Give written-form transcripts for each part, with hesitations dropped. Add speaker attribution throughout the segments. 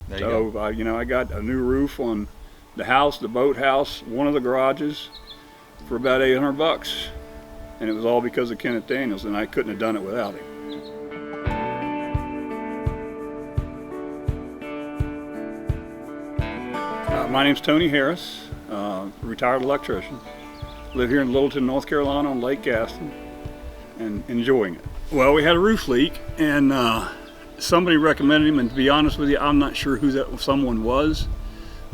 Speaker 1: There you go.
Speaker 2: So, I got a new roof on the house, the boathouse, one of the garages for about $800. And it was all because of Kenneth Daniels, and I couldn't have done it without him. My name's Tony Harris, retired electrician. Live here in Littleton, North Carolina on Lake Gaston, and enjoying it. Well, we had a roof leak, and somebody recommended him, and to be honest with you, I'm not sure who that someone was,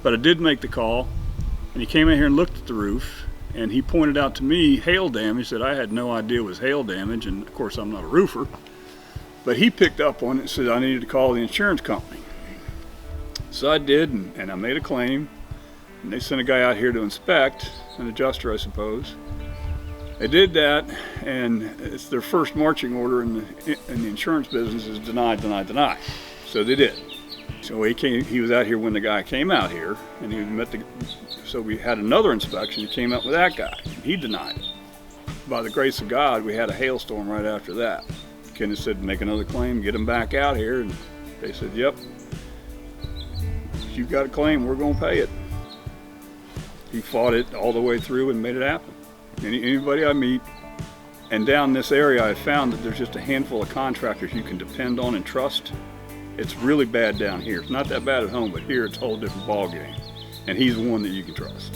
Speaker 2: but I did make the call, and he came in here and looked at the roof, and he pointed out to me hail damage that I had no idea was hail damage, and of course I'm not a roofer, but he picked up on it and said I needed to call the insurance company. So I did, and I made a claim, and they sent a guy out here to inspect, an adjuster I suppose. They did that, and it's their first marching order in the insurance business is deny, deny, deny. So they did. So he was out here when the guy came out here, and so we had another inspection. He came out with that guy. He denied it. By the grace of God, we had a hailstorm right after that. Kenneth said, make another claim, get him back out here, and they said, yep. If you've got a claim, we're going to pay it. He fought it all the way through and made it happen. Anybody I meet, and down this area, I found that there's just a handful of contractors you can depend on and trust. It's really bad down here. It's not that bad at home, but here it's a whole different ball game. And he's one that you can trust.